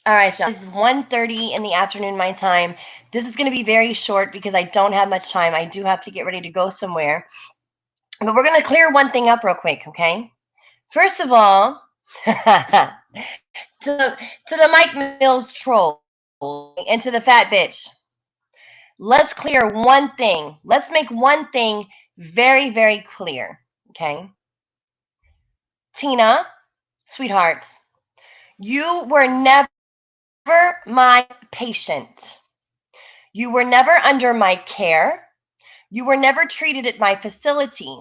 All right, y'all. It's 1:30 in the afternoon my time. This is going to be very short because I don't have much time. I do have to get ready to go somewhere. But we're going to clear one thing up real quick, okay? First of all, to the Mike Mills troll and to the fat bitch, let's clear one thing. Let's make one thing very, very clear, okay? Tina, sweetheart, you were never my patient. You were never under my care. You were never treated at my facility.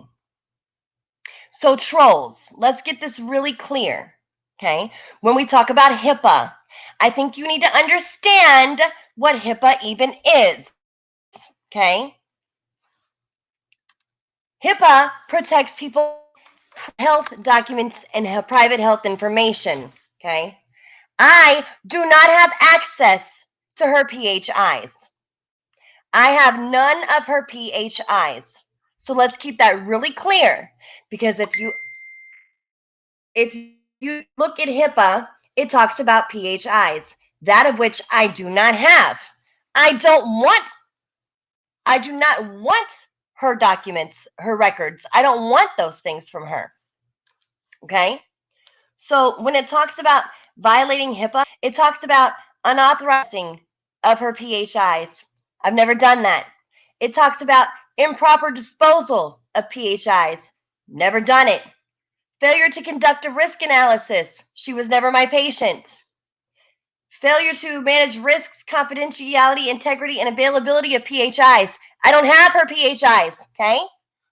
So, trolls, let's get this really clear, okay? When we talk about HIPAA, I think you need to understand what HIPAA even is, okay? HIPAA protects people's health documents and private health information, okay? I do not have access to her PHIs. I have none of her PHIs. So let's keep that really clear, because if you look at HIPAA, it talks about PHIs, that of which I do not have. I do not want her documents, her records. I don't want those things from her. Okay? So when it talks about violating HIPAA, it talks about unauthorizing of her PHIs. I've never done that. It talks about improper disposal of PHIs. Never done it. Failure to conduct a risk analysis. She was never my patient. Failure to manage risks, confidentiality, integrity, and availability of PHIs. I don't have her PHIs, okay?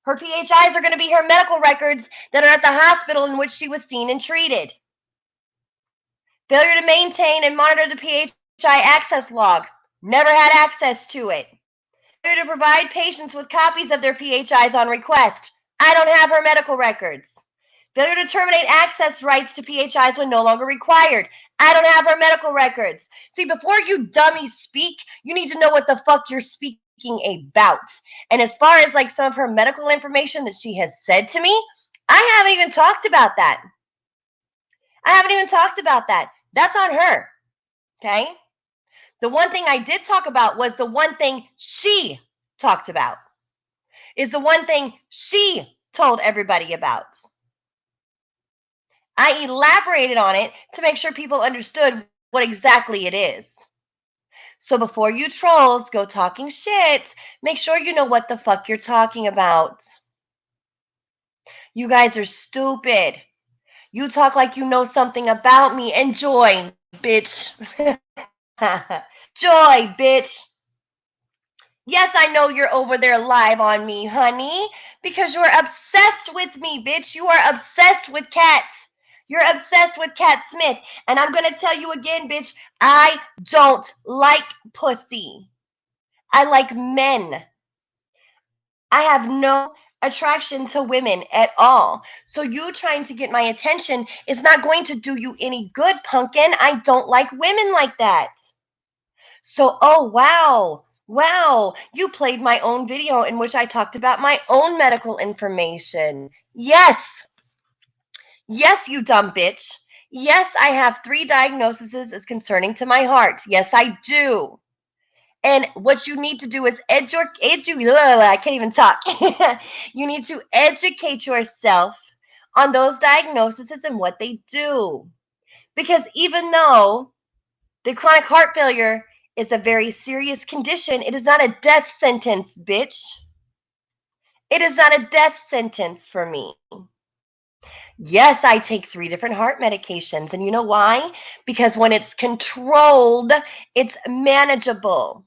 Her PHIs are going to be her medical records that are at the hospital in which she was seen and treated. Failure to maintain and monitor the PHI access log. Never had access to it. Failure to provide patients with copies of their PHIs on request. I don't have her medical records. Failure to terminate access rights to PHIs when no longer required. I don't have her medical records. See, before you dummies speak, you need to know what the fuck you're speaking about. And as far as like some of her medical information that she has said to me, I haven't even talked about that. That's on her. Okay? The one thing I did talk about was the one thing she talked about. Is the one thing she told everybody about. I elaborated on it to make sure people understood what exactly it is. So before you trolls go talking shit, make sure you know what the fuck you're talking about. You guys are stupid. You talk like you know something about me. Enjoy, bitch. Joy, bitch. Yes, I know you're over there live on me, honey, because you're obsessed with me, bitch. You are obsessed with cats. You're obsessed with Cat Smith. And I'm going to tell you again, bitch, I don't like pussy. I like men. I have no attraction to women at all. So you trying to get my attention is not going to do you any good, pumpkin. I don't like women like that. So, oh, wow. Wow, you played my own video in which I talked about my own medical information. Yes. Yes, you dumb bitch. Yes, I have 3 diagnoses as concerning to my heart. Yes, I do. And what you need to do is I can't even talk. You need to educate yourself on those diagnoses and what they do. Because even though the chronic heart failure is a very serious condition, it is not a death sentence, bitch. It is not a death sentence for me. Yes, I take 3 different heart medications. And you know why? Because when it's controlled, it's manageable.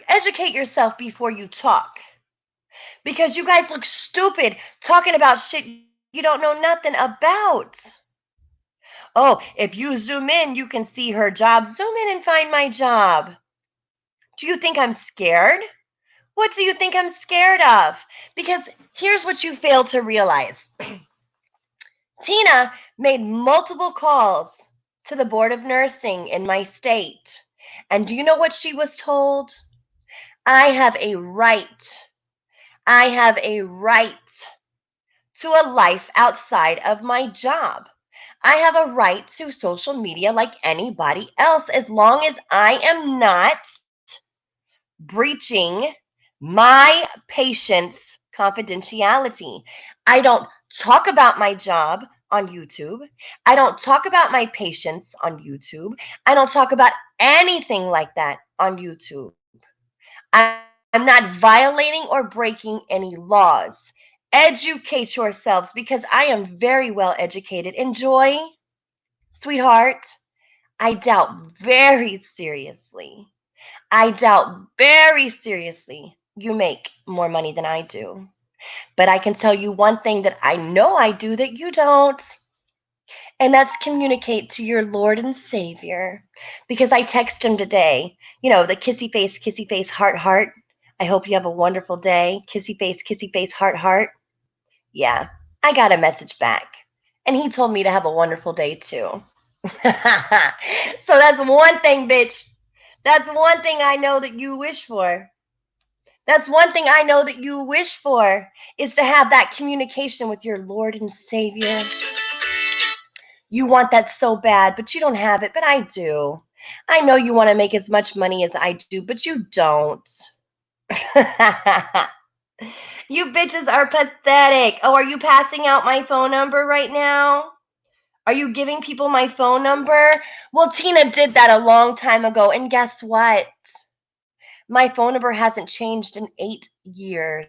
Educate yourself before you talk. Because you guys look stupid talking about shit you don't know nothing about. Oh, if you zoom in, you can see her job. Zoom in and find my job. Do you think I'm scared? What do you think I'm scared of? Because here's what you fail to realize. Tina made multiple calls to the Board of Nursing in my state. And do you know what she was told? I have a right. I have a right to a life outside of my job. I have a right to social media like anybody else as long as I am not breaching my patient's confidentiality. I don't talk about my job on YouTube. I don't talk about my patients on YouTube. I don't talk about anything like that on YouTube. I'm not violating or breaking any laws. Educate yourselves because I am very well educated. Enjoy, sweetheart. I doubt very seriously. I doubt very seriously you make more money than I do. But I can tell you one thing that I know I do that you don't, and that's communicate to your Lord and Savior. Because I text him today, the kissy face, heart, heart. I hope you have a wonderful day. Kissy face, heart, heart. Yeah, I got a message back. And he told me to have a wonderful day too. So that's one thing, bitch. That's one thing I know that you wish for. That's one thing I know that you wish for is to have that communication with your Lord and Savior. You want that so bad, but you don't have it, but I do. I know you want to make as much money as I do, but you don't. You bitches are pathetic. Oh, are you passing out my phone number right now? Are you giving people my phone number? Well, Tina did that a long time ago, and guess what? My phone number hasn't changed in 8 years.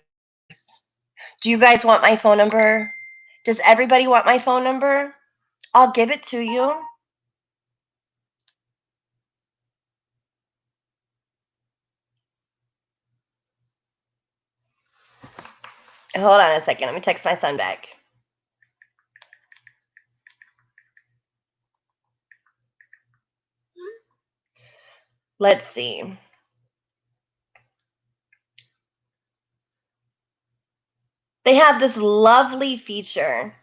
Do you guys want my phone number? Does everybody want my phone number? I'll give it to you. Hold on a second. Let me text my son back. Let's see. They have this lovely feature.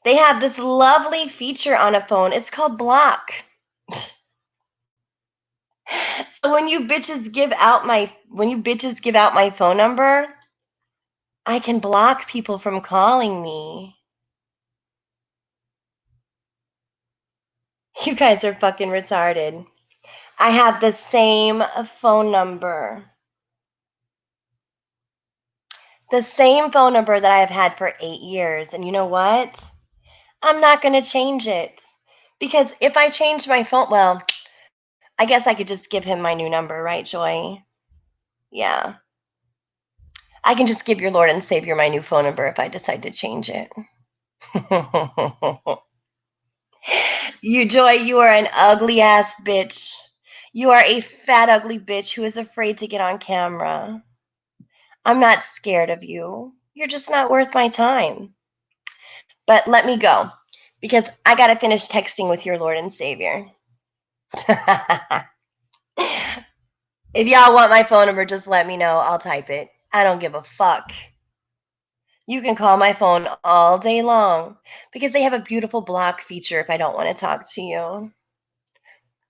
They have this lovely feature on a phone. It's called block. So when you bitches give out my phone number, I can block people from calling me. You guys are fucking retarded. I have the same phone number. The same phone number that I have had for 8 years. And you know what? I'm not going to change it. Because if I change my phone, well, I guess I could just give him my new number, right, Joy? Yeah. I can just give your Lord and Savior my new phone number if I decide to change it. You, Joy, you are an ugly ass bitch. You are a fat, ugly bitch who is afraid to get on camera. I'm not scared of you. You're just not worth my time. But let me go because I got to finish texting with your Lord and Savior. If y'all want my phone number, just let me know. I'll type it. I don't give a fuck. You can call my phone all day long because they have a beautiful block feature if I don't want to talk to you.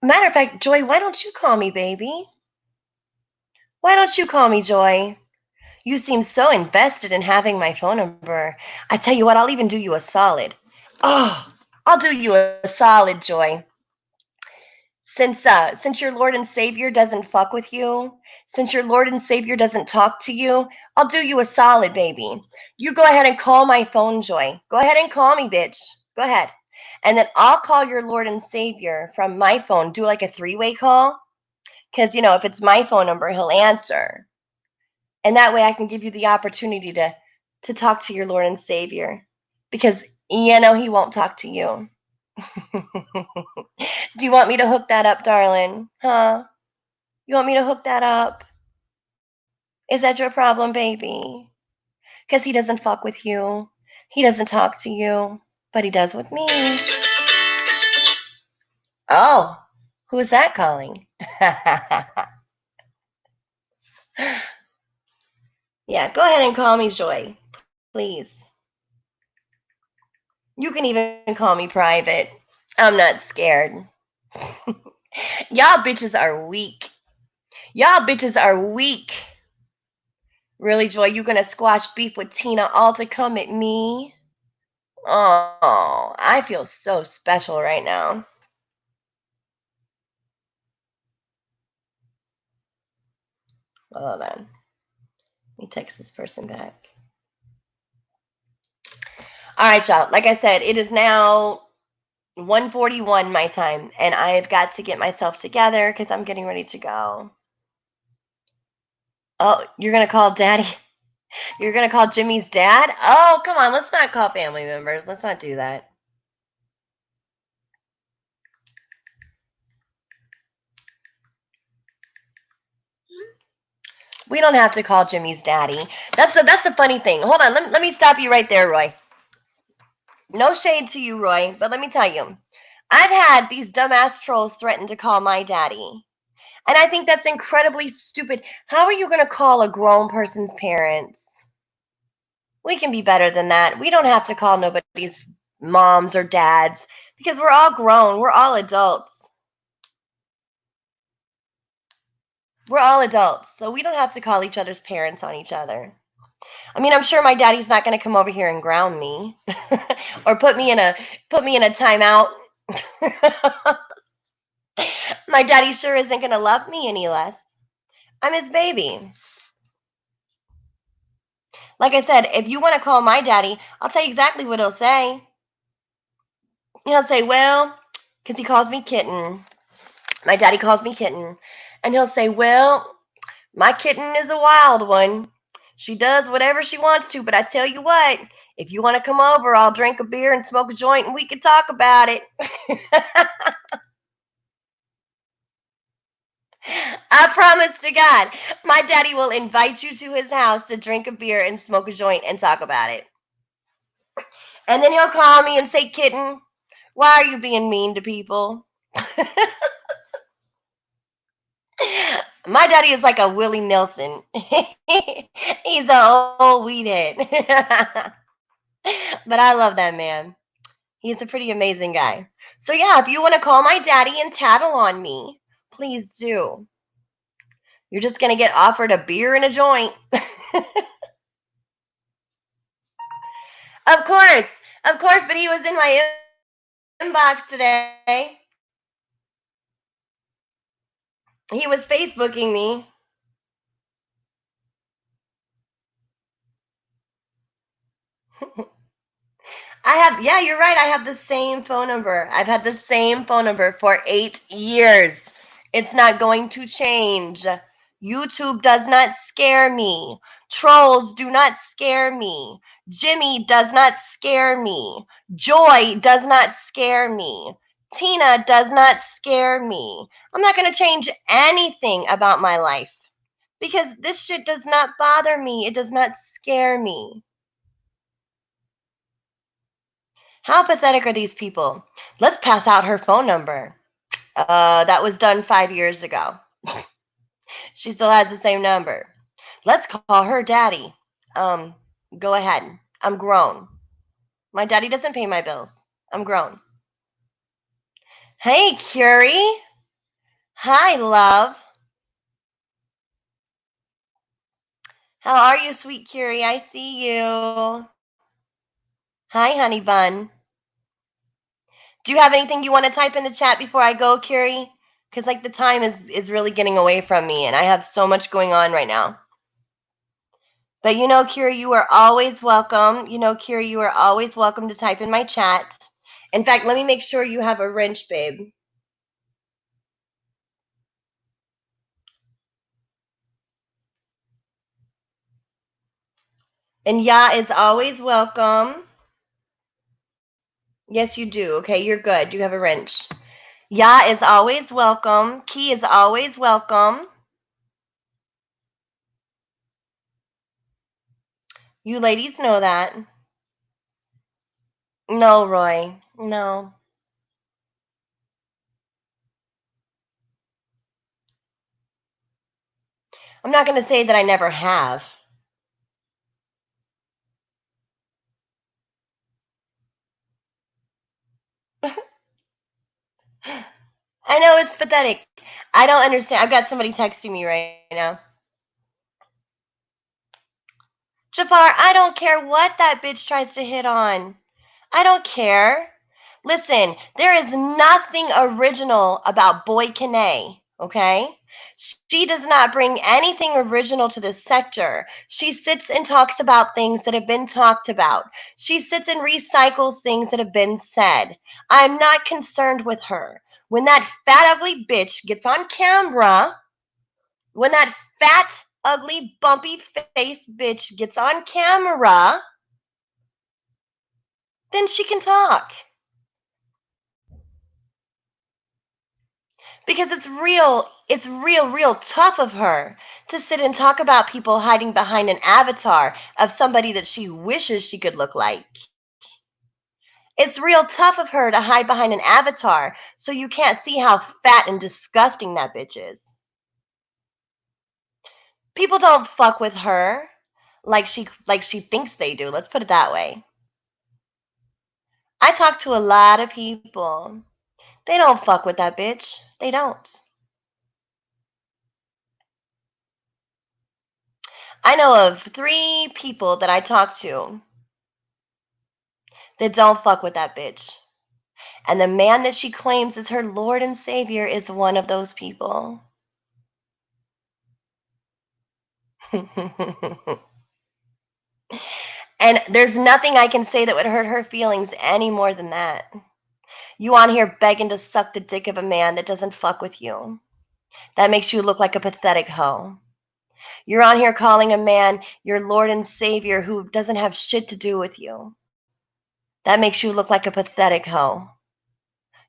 Matter of fact, Joy, why don't you call me, baby? Why don't you call me, Joy? You seem so invested in having my phone number. I tell you what, I'll even do you a solid. Oh, I'll do you a solid, Joy. Since your Lord and Savior doesn't fuck with you, since your Lord and Savior doesn't talk to you, I'll do you a solid, baby. You go ahead and call my phone, Joy. Go ahead and call me, bitch. Go ahead. And then I'll call your Lord and Savior from my phone. Do like a 3-way call. Because, if it's my phone number, he'll answer. And that way I can give you the opportunity to talk to your Lord and Savior. Because, he won't talk to you. Do you want me to hook that up, darling? Huh? You want me to hook that up? Is that your problem, baby? Because he doesn't fuck with you. He doesn't talk to you. But he does with me. Oh, who is that calling? Yeah, go ahead and call me Joy, please. You can even call me private. I'm not scared. Y'all bitches are weak. Y'all bitches are weak. Really, Joy, you gonna squash beef with Tina all to come at me? Oh, I feel so special right now. Hold on. Let me text this person back. All right, y'all. Like I said, it is now 1:41 my time, and I've got to get myself together because I'm getting ready to go. Oh, you're going to call Daddy? You're going to call Jimmy's dad? Oh, come on. Let's not call family members. Let's not do that. We don't have to call Jimmy's daddy. That's the funny thing. Hold on. Let me stop you right there, Roy. No shade to you, Roy, but let me tell you. I've had these dumbass trolls threaten to call my daddy. And I think that's incredibly stupid. How are you going to call a grown person's parents? We can be better than that. We don't have to call nobody's moms or dads because we're all grown. We're all adults. We're all adults. So we don't have to call each other's parents on each other. I mean, I'm sure my daddy's not going to come over here and ground me or put me in a timeout. My daddy sure isn't going to love me any less. I'm his baby. Like I said, if you want to call my daddy, I'll tell you exactly what he'll say. He'll say, well, because he calls me kitten. My daddy calls me kitten. And he'll say, well, my kitten is a wild one. She does whatever she wants to, but I tell you what, if you want to come over, I'll drink a beer and smoke a joint and we can talk about it. I promise to God, my daddy will invite you to his house to drink a beer and smoke a joint and talk about it. And then he'll call me and say, kitten, why are you being mean to people? My daddy is like a Willie Nelson. He's an old weed head. But I love that man. He's a pretty amazing guy. So yeah, if you want to call my daddy and tattle on me, please do. You're just going to get offered a beer and a joint. Of course. Of course, but he was in my inbox today. He was Facebooking me. Yeah, you're right. I have the same phone number. I've had the same phone number for 8 years. It's not going to change. YouTube does not scare me. Trolls do not scare me. Jimmy does not scare me. Joy does not scare me. Tina does not scare me. I'm not going to change anything about my life because this shit does not bother me. It does not scare me. How pathetic are these people? Let's pass out her phone number. That was done 5 years ago. She still has the same number. Let's call her daddy. Go ahead. I'm grown. My daddy doesn't pay my bills. I'm grown. Hey, Curie. Hi, love. How are you, sweet Curie? I see you. Hi, honey bun. Do you have anything you want to type in the chat before I go, Curie? Because like the time is really getting away from me, and I have so much going on right now. But you know, Curie, you are always welcome. You know, Curie, you are always welcome to type in my chat. In fact, let me make sure you have a wrench, babe. And Ya is always welcome. Yes, you do. Okay, you're good. You have a wrench. Ya is always welcome. Key is always welcome. You ladies know that. No, Roy. No. I'm not going to say that I never have. I know it's pathetic. I don't understand. I've got somebody texting me right now. Jafar, I don't care what that bitch tries to hit on. I don't care. Listen, there is nothing original about Boy Kane, okay? She does not bring anything original to this sector. She sits and talks about things that have been talked about. She sits and recycles things that have been said. I'm not concerned with her. When that fat, ugly bitch gets on camera, when that fat, ugly, bumpy face bitch gets on camera, then she can talk. Because it's real tough of her to sit and talk about people hiding behind an avatar of somebody that she wishes she could look like. It's real tough of her to hide behind an avatar so you can't see how fat and disgusting that bitch is. People don't fuck with her like she thinks they do. Let's put it that way. I talk to a lot of people. They don't fuck with that bitch. They don't. I know of 3 people that I talk to that don't fuck with that bitch. And the man that she claims is her Lord and Savior is one of those people. And there's nothing I can say that would hurt her feelings any more than that. You on here begging to suck the dick of a man that doesn't fuck with you. That makes you look like a pathetic hoe. You're on here calling a man your Lord and Savior who doesn't have shit to do with you. That makes you look like a pathetic hoe.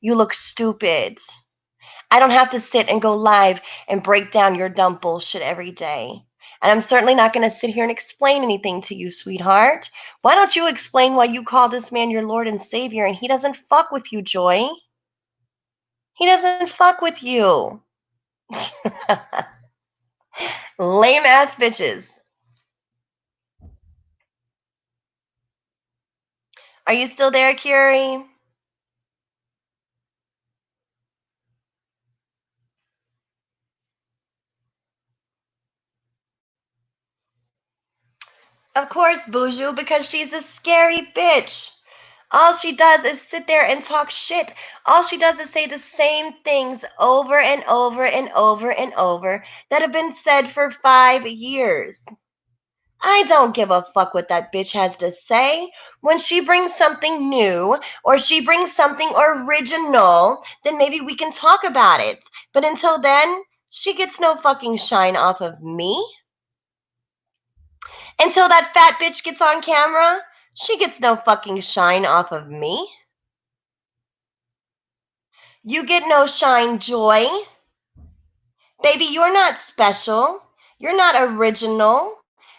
You look stupid. I don't have to sit and go live and break down your dumb bullshit every day. And I'm certainly not going to sit here and explain anything to you, sweetheart. Why don't you explain why you call this man your Lord and Savior and he doesn't fuck with you, Joy? He doesn't fuck with you. Lame ass bitches. Are you still there, Curie? Of course, Buju, because she's a scary bitch. All she does is sit there and talk shit. All she does is say the same things over and over and over and over that have been said for 5 years. I don't give a fuck what that bitch has to say. When she brings something new or she brings something original, then maybe we can talk about it. But until then, she gets no fucking shine off of me. Until that fat bitch gets on camera, she gets no fucking shine off of me. You get no shine, Joy. Baby, you're not special. You're not original.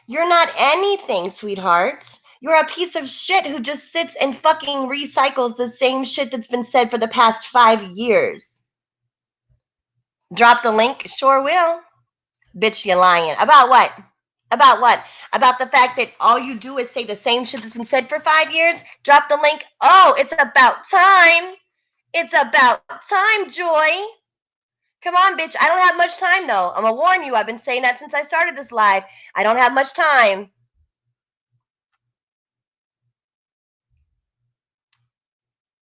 You're not anything, sweetheart. You're a piece of shit who just sits and fucking recycles the same shit that's been said for the past 5 years. Drop the link? Sure will. Bitch, you lying. About what? About what? About the fact that all you do is say the same shit that's been said for 5 years? Drop the link. Oh, it's about time. It's about time, Joy. Come on, bitch. I don't have much time, though. I'm going to warn you. I've been saying that since I started this live. I don't have much time.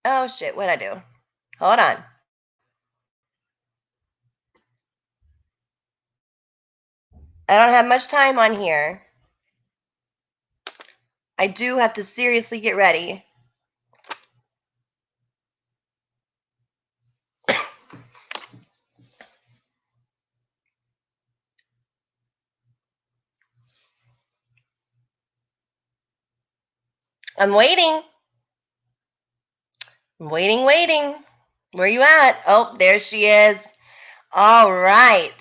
Oh, shit. What'd I do? Hold on. I don't have much time on here. I do have to seriously get ready. I'm waiting. I'm waiting. Where you at? Oh, there she is. All right.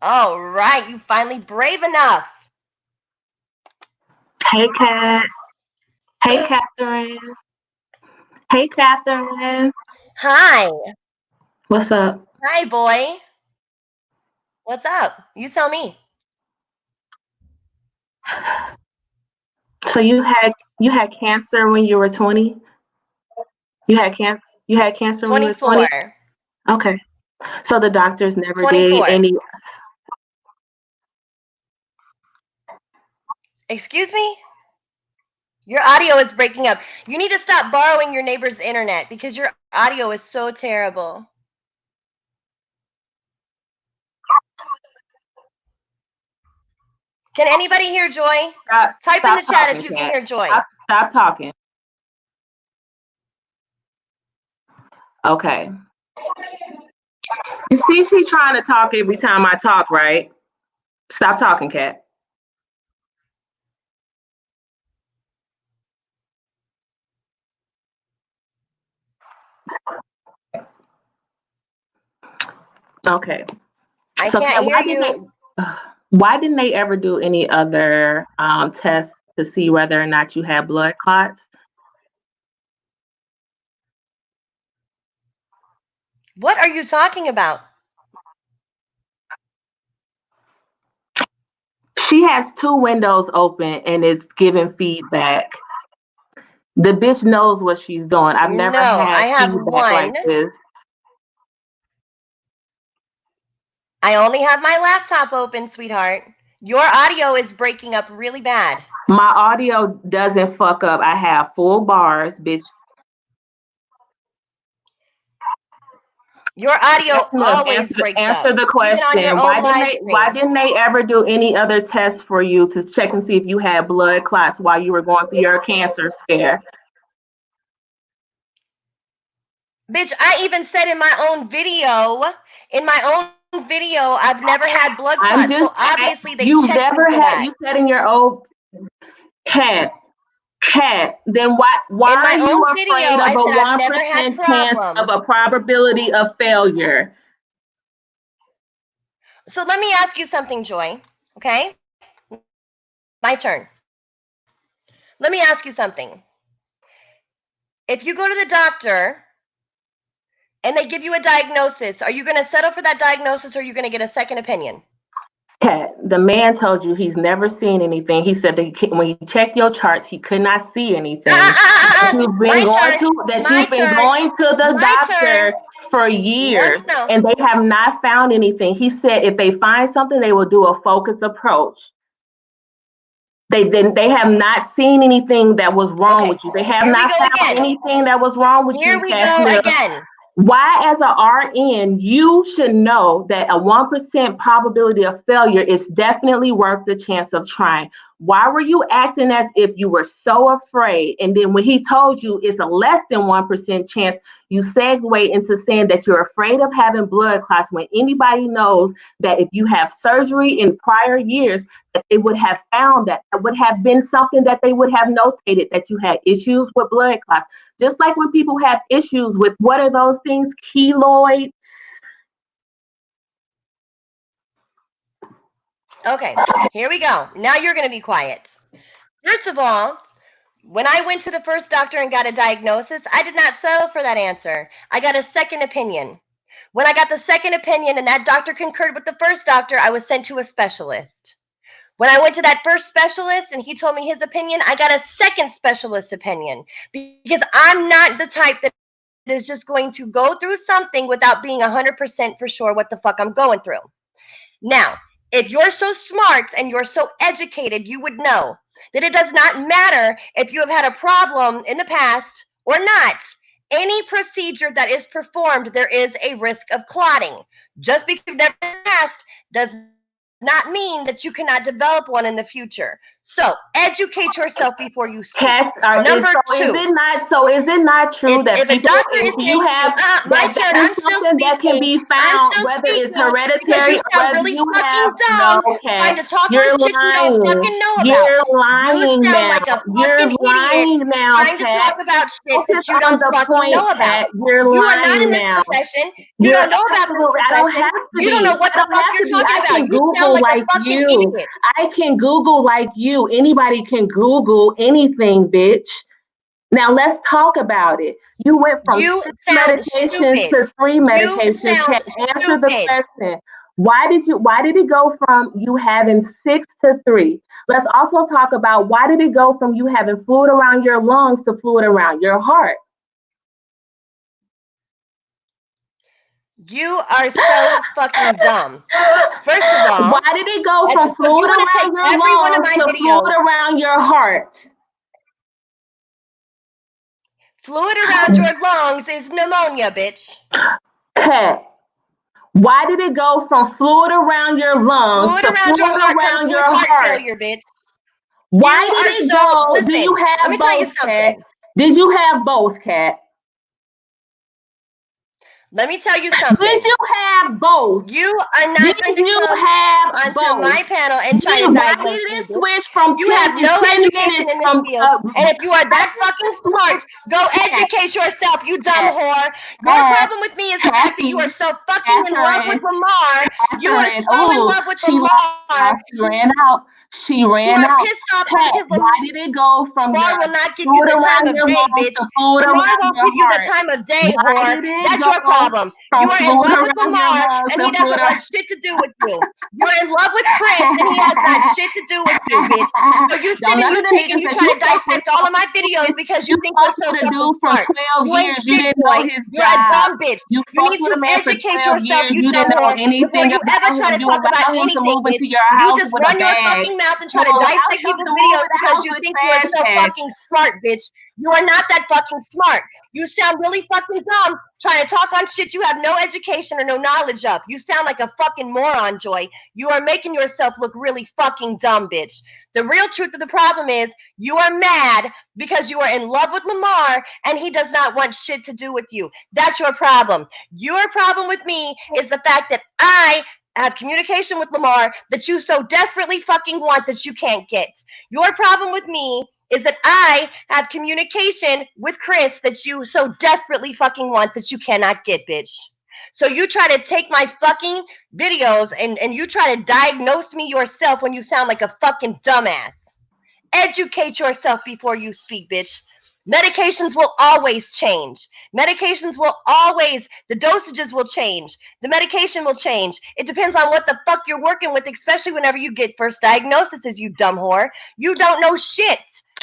All right. You finally brave enough. Hey, Kat. Hey, Catherine. Hey, Catherine. Hi. What's up? Hi, boy. What's up? You tell me. So you had cancer when you were 20? You had cancer when you were 24. 20? Okay. So the doctors never did 24. any. Excuse me? Your audio is breaking up. You need to stop borrowing your neighbor's internet because your audio is so terrible. Can anybody hear Joy? Type in the chat if you can hear Joy. Stop talking. Okay. You see, she trying to talk every time I talk, right? Stop talking, Kat. Okay. I So can't Kat, hear you. why didn't they ever do any other tests to see whether or not you had blood clots? What are you talking about? She has 2 windows open and it's giving feedback. The bitch knows what she's doing. I've never had I have feedback like this. I only have my laptop open, sweetheart. Your audio is breaking up really bad. My audio doesn't fuck up. I have full bars, bitch. Your audio always breaks up. Answer the question. Why didn't they ever do any other tests for you to check and see if you had blood clots while you were going through your cancer scare? Bitch, I even said in my own video, I've never had blood clots. So obviously they you checked never me for had. that. You said in your old Kat. Then why are you afraid of a 1% chance of a probability of failure? So let me ask you something, Joy. Okay? My turn. Let me ask you something. If you go to the doctor and they give you a diagnosis, are you going to settle for that diagnosis or are you going to get a second opinion? Kat, the man told you he's never seen anything. He said that when you check your charts, he could not see anything. You've been going to the doctor for years, and they have not found anything. He said if they find something, they will do a focused approach. They have not seen anything that was wrong with you. They have not found anything that was wrong with you. Here we go again. Why, as a RN, you should know that a 1% probability of failure is definitely worth the chance of trying. Why were you acting as if you were so afraid? And then when he told you it's a less than 1% chance, you segue into saying that you're afraid of having blood clots when anybody knows that if you have surgery in prior years, that they would have found that it would have been something that they would have notated that you had issues with blood clots. Just like when people have issues with, what are those things? Keloids. Okay, here we go. Now you're going to be quiet. First of all, when I went to the first doctor and got a diagnosis, I did not settle for that answer. I got a second opinion. When I got the second opinion and that doctor concurred with the first doctor, I was sent to a specialist. When I went to that first specialist and he told me his opinion, I got a second specialist opinion because I'm not the type that is just going to go through something without being 100% for sure what the fuck I'm going through. Now, if you're so smart and you're so educated, you would know that it does not matter if you have had a problem in the past or not. Any procedure that is performed, there is a risk of clotting. Just because you've never passed does not mean that you cannot develop one in the future. So educate yourself before you speak. Number two, is it not true that if a doctor is saying my turn, I'm still speaking. That can be found whether it's hereditary or whether you have trying to talk about shit you don't fucking know about. You're lying now. Like a fucking idiot trying to talk about shit that you don't fucking know about. You're you are not in this now. profession. You don't know about this profession. You don't know what the fuck you're talking about. You sound like a fucking idiot. I can Google like you. Anybody can Google anything, bitch. Now let's talk about it. You went from 6 medications to 3 medications. Answer the question. Why did it go from you having 6 to 3? Let's also talk about why did it go from you having fluid around your lungs to fluid around your heart? You are so fucking dumb. First of all, why did it go from fluid around your lungs to fluid around your heart? Fluid around your lungs is pneumonia, bitch. Cat, why did it go from fluid around your lungs Fluid to around fluid your heart comes around with your heart heart? failure, bitch. Why You did are it so, go? Do you listen, let have me tell you both, Cat? something. Did you have both, Cat? Let me tell you Did something. you have both? You are not Did going to you come have onto both? my panel and try to Why diagnose did me, it bitch. switch from You have 10 no education minutes in this from field. And if you are that fucking smart, go educate yourself, you dumb whore. Your problem with me is the fact that you are so fucking in love with Lamar. You are so in love with Lamar. She ran out. She You ran are out. pissed off Cat, because why did it go from your Lamar will not give you fluid the time around of your day, lungs bitch. to fluid Lamar around won't your give you the heart? time of day, Why whore. did it That's go your problem. from You are in fluid love with around your Lamar lungs and to he doesn't fluid want shit to do with you. You're in love with Chris and he has not shit to do with you, bitch. So you sit Don't and none you of the take and niggas you that try you to fuck with dissect all know of my who videos is. because You you think you're fucked so with a fucking dude from smart. 12 You ain't years. You shit, didn't know boy. his You're a job. dumb bitch. You You fucked need with to a man for educate 12 yourself, years. you You dumb didn't know whore, before anything you ever about try him. to You talk about allowed him to anything, move bitch. into your You house just with a run your bag. fucking mouth and You try to allowed dissect him people's to move videos in the because house you with think you are trash so bags. fucking smart, bitch. You are not that fucking smart. You sound really fucking dumb trying to talk on shit you have no education or no knowledge of. You sound like a fucking moron, Joy. You are making yourself look really fucking dumb, bitch. The real truth of the problem is you are mad because you are in love with Lamar and he does not want shit to do with you. That's your problem. Your problem with me is the fact that I have communication with Lamar that you so desperately fucking want that you can't get. Your problem with me is that I have communication with Chris that you so desperately fucking want that you cannot get, bitch. So you try to take my fucking videos and you try to diagnose me yourself when you sound like a fucking dumbass. Educate yourself before you speak, bitch. Medications will always change. Medications will always, the dosages will change. The medication will change. It depends on what the fuck you're working with, especially whenever you get first diagnoses, you dumb whore. You don't know shit.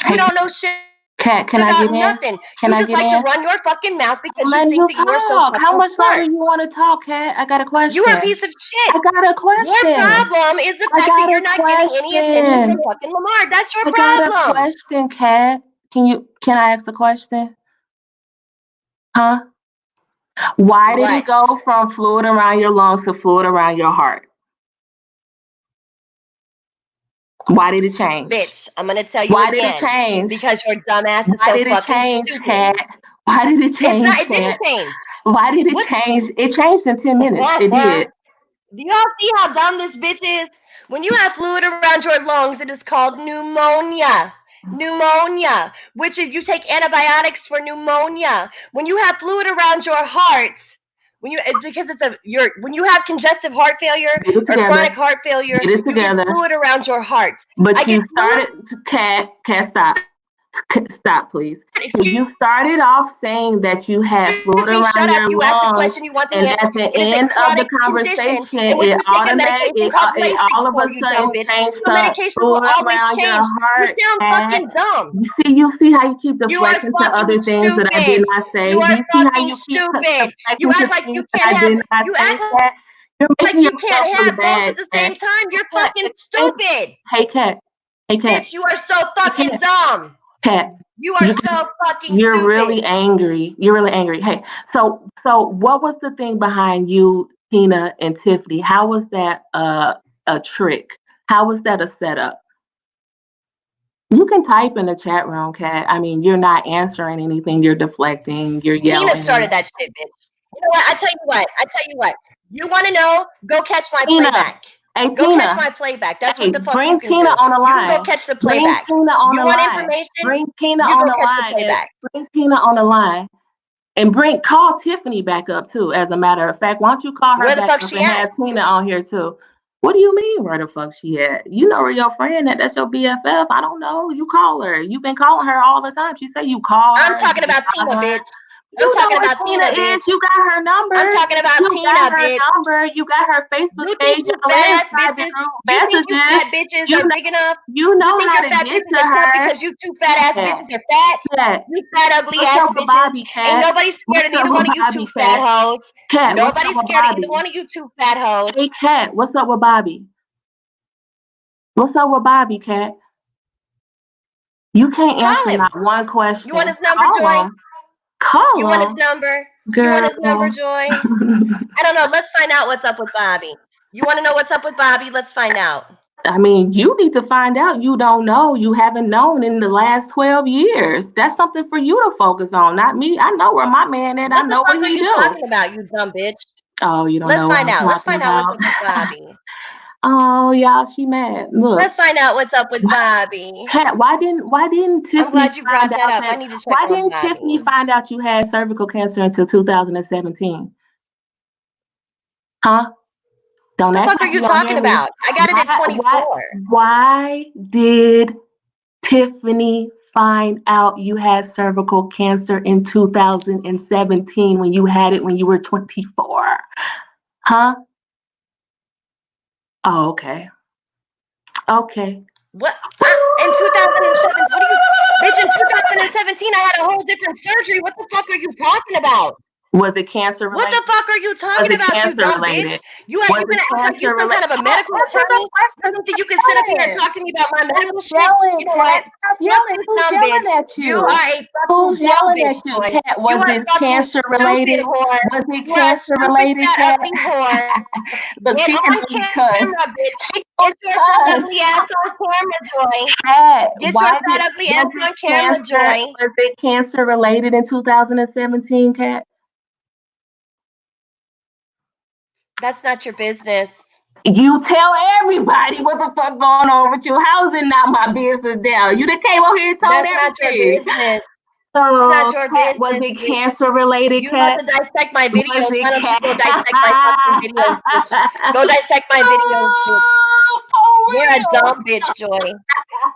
You don't know shit Cat, can I about get in? nothing. Can You I just get like to in? run your fucking mouth because you Letting think you that you are so talk. How fucking much longer smart. you want to talk, Cat? I got a You are a question. piece of shit. I got a Your question. problem is the I fact that got you're a not getting any attention question. from fucking Lamar. That's your I got a problem. question, Cat. Can I ask the question? Huh? Why did it What? go from fluid around your lungs to fluid around your heart? Why did it change? Bitch, I'm gonna tell you Why did it again. change? Because your dumbass is Why so did it fucking change, stupid. Cat? Why did it It's change, not, it Cat? didn't change. Why did it What? change? It changed in 10 minutes. It did. Do y'all see how dumb this bitch is? When you have fluid around your lungs, it is called pneumonia. Pneumonia, which is you take antibiotics for pneumonia. When you have fluid around your heart, because when you have congestive heart failure Get it or together. chronic heart failure, Get it you get together. fluid around your heart. But I you get fluid. started to Cat, stop. Stop, please. Excuse You started off saying that you had fluid me, shut around up. your You asked the lungs, question, you want the and answer. at the It is a end of the chronic condition conversation, in which it you take a medication called it Lasix all of for, a you dumb sudden bitch. changed So to medications will fluid always around your change. You heart. sound And fucking dumb. you see how you keep You are deflecting to fucking other things that I did stupid. not say. You Do are you see how fucking you keep stupid. You deflecting to act like you things that can't I have, did not you say, act Cat? You're like making you can't yourself look have both bad, at the Cat. same time. You're Cat, fucking stupid. hey, Cat. Hey, Cat. Bitch, you are so Hey, fucking Cat. dumb. Cat. You are so fucking You're stupid. really angry. You're really angry. Hey, so what was the thing behind you, Tina and Tiffany? How was that a trick? How was that a setup? You can type in the chat room, Cat. I mean, you're not answering anything. You're deflecting. You're Tina yelling. started that shit, bitch. You know what? I tell you what. You want to know? Go catch my Tina. playback. Hey, Go Tina. catch my playback. That's Hey, what the fuck bring you can Tina do. on the You can line. go catch the Bring playback. Tina on You the want line. information? Bring Tina You on go the catch the line. playback. Bring Tina on the line. And call Tiffany back up too. As a matter of fact, why don't you call her Where the back fuck up she and at? have Tina on here too? What do you mean, where the fuck she at? You know where your friend at? That's your BFF. I don't know. You call her. You've been calling her all the time. She say you call her. I'm talking about Tina, bitch. I'm You know talking where about Tina Tina, bitch. is. You got her number. I'm talking about You Tina, got her bitch. number. You got her Facebook You page. think you Y'all fat in ass private bitches? group You think you messages. fat bitches You are know, big enough? you know You think how your to fat get bitches to are cut her. because you two fat ass Cat, bitches are fat? Cat. You fat ugly What's ass up with bitches. Bobby, Ain't Cat? nobody scared of What's up neither with one of you Bobby, two fat Cat? hoes. Cat, what's up Nobody's with scared of Bobby? either one of you two fat hoes. Hey, Cat, what's up with Bobby? What's up with Bobby, Cat? You can't Call answer him. not one question. You want his number, Call Joy? him. Call You want his him, number? girl. You want his number, Joy? I don't know. Let's find out what's up with Bobby. You want to know what's up with Bobby? Let's find out. I mean, you need to find out. You don't know. You haven't known in the last 12 years. That's something for you to focus on, not me. I know where my man is. I What the know fuck what are he you do. talking about, you dumb bitch? Oh, you don't Let's know what find I'm out. Let's talking find out what's about. up with Bobby. Oh, y'all, she mad. Look, Let's find out what's up with Bobby. Kat, why didn't Tiffany I'm glad you brought find that out up. I that need to check why on didn't Tiffany Bobby. find out you had cervical cancer until 2017? Huh? Don't What the act fuck are like you you don't talking hear me. about? I got it at 24. Why did Tiffany find out you had cervical cancer in 2017 when you had it when you were 24? Huh? Oh, okay. Okay. What? In 2007, what are you, bitch? In 2017, I had a whole different surgery. What the fuck are you talking about? Was it cancer What related? the fuck are you talking Was it about, you cancer dumb related? bitch? You Was gonna it act like you cancer some kind related? of a medical Answer the attorney? You question. think that you can sit up here and talk to me about my medical shit? Yelling, Be quiet. Stop Fuck yelling. this Who's dumb yelling bitch. at you? You are a Who's fucking dumb yelling bitch, at you? Joy. Kat, You was are it fucking cancer stupid related? whore. Was it You are a cancer stupid, related, fat, Kat? ugly whore. Look, Get she can on really cuss. camera, bitch. She Get your fat, cuss. ugly ass on camera, Joy. Kat, Get why your did fat, ugly ass on camera, Joy. was it cancer related in 2017, Kat? That's not your business. You tell everybody what the fuck going on with you. How's it not my business now? You done came over here and told That's not your everything. business. So, That's not your Kat, was business, it bitch. cancer related, You love Kat? to dissect my Was videos. it Why don't you Kat? go dissect my fucking videos, bitch? Go dissect my videos, bitch. For You're a real. dumb bitch, Joy.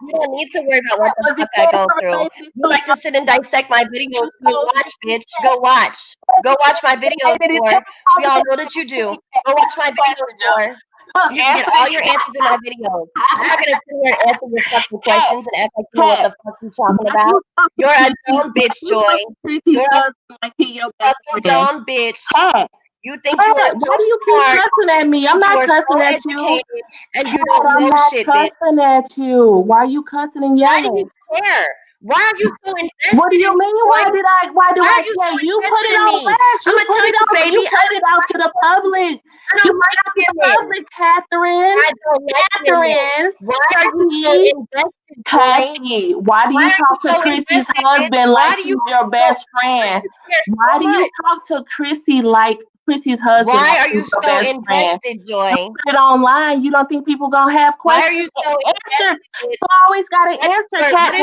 You don't need to worry about what the Was it fuck I go cancer through. related? You like to sit and dissect my videos. You Go told watch, me bitch. Go watch. Go watch my videos, related in whore. We all know that you 2017. do. Go watch my videos, whore. Look, You can get answer all the your answers in my videos. I'm not gonna sit here and answer your fucking Kat, questions and act like you know what Kat, the fuck you talking why about. you talk to You're a Chrissy? dumb bitch, You talk Joy. to Chrissy's You're a husband like he your best fucking friend. dumb bitch. Kat, You think you are why so do you keep smart, cussing at me? I'm think you not are cussing so at you. educated, and you Kat, don't I'm know not shit, bitch. cussing at you. Why are you cussing and Why do you yelling? care? Why are you so invested What do you in me, mean? Joy? Why do Why I are you care? so You put invested it in on me? blast. I'm gonna tell you, baby, You put it out to the public. I You don't put it like out to the women. public, Catherine. I don't like women. Catherine. Why are you so Kathy. invested, Joy? Kathy, why do Why you are you talk to so Chrissy's invested, bitch? husband Why like do he's you your best friend? care Why so do you much? talk to Chrissy like Chrissy's husband Why like are he's you your so best friend? invested, You Joy? put it online. You don't think people gonna have Why questions? are you so Answer. invested, bitch? You always got to answer, Kat.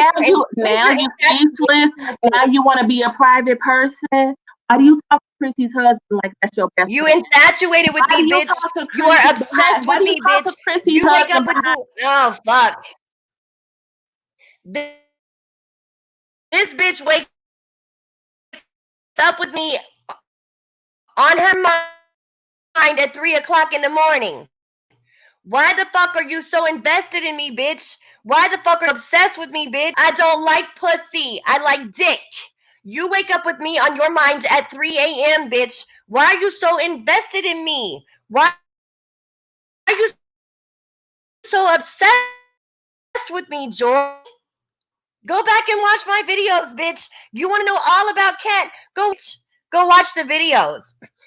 Now you speechless. Now you want to be a private person. Why do you talk to Chrissy's husband like that's your best You friend? infatuated with Why me, do you bitch. talk to You are Chrissy obsessed Why with do you me, talk bitch. to Chrissy's You wake up husband with behind? me. Oh fuck. This bitch wakes up with me on her mind at 3 o'clock in the morning. Why the fuck are you so invested in me, bitch? Why the fuck are you obsessed with me, bitch? I don't like pussy. I like dick. You wake up with me on your mind at 3 a.m., bitch. Why are you so invested in me? Why are you so obsessed with me, Joy? Go back and watch my videos, bitch. You want to know all about Kat? Go watch the videos.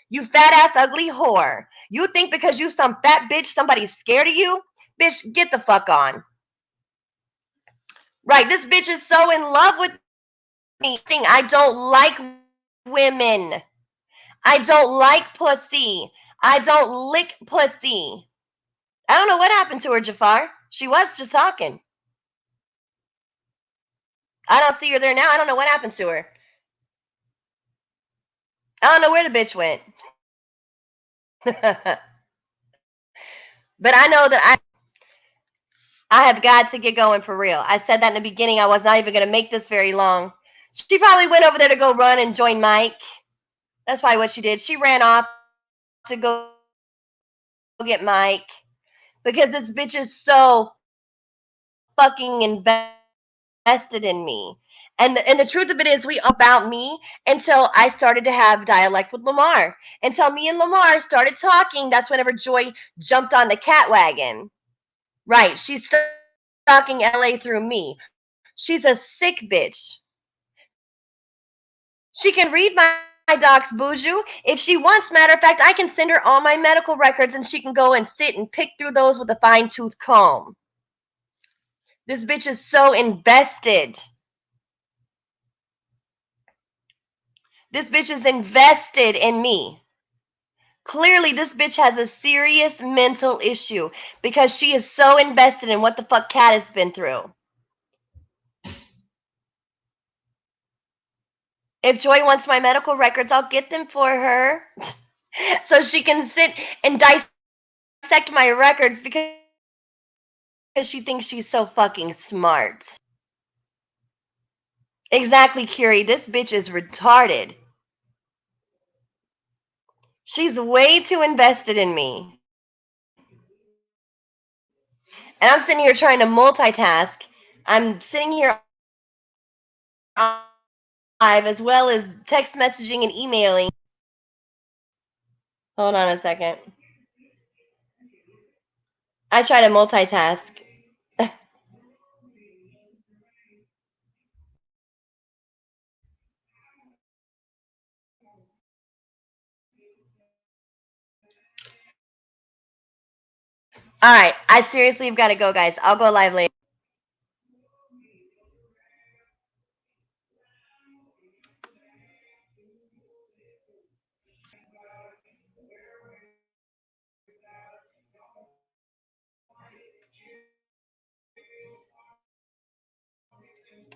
You fat ass ugly whore. You think because you some fat bitch somebody's scared of you? Bitch, get the fuck on. Right, this bitch is so in love with me. I don't like women. I don't like pussy. I don't lick pussy. I don't know what happened to her, Jafar. She was just talking. I don't see her there now. I don't know what happened to her. I don't know where the bitch went. But I know that I have got to get going for real. I said that in the beginning. I was not even going to make this very long. She probably went over there to go run and join Mike. That's probably what she did. She ran off to go get Mike because this bitch is so fucking invested in me. And the truth of it is, we about me until I started to have dialect with Lamar. Until me and Lamar started talking, that's whenever Joy jumped on the cat wagon. Right, she's stalking LA through me. She's a sick bitch. She can read my docs, Buju. If she wants, matter of fact, I can send her all my medical records and she can go and sit and pick through those with a fine-tooth comb. This bitch is so invested. This bitch is invested in me. Clearly, this bitch has a serious mental issue because she is so invested in what the fuck Cat has been through. If Joy wants my medical records, I'll get them for her so she can sit and dissect my records because she thinks she's so fucking smart. Exactly, Curie. This bitch is retarded. She's way too invested in me. And I'm sitting here trying to multitask. I'm sitting here live as well as text messaging and emailing. Hold on a second. I try to multitask. All right. I seriously have got to go, guys. I'll go live later.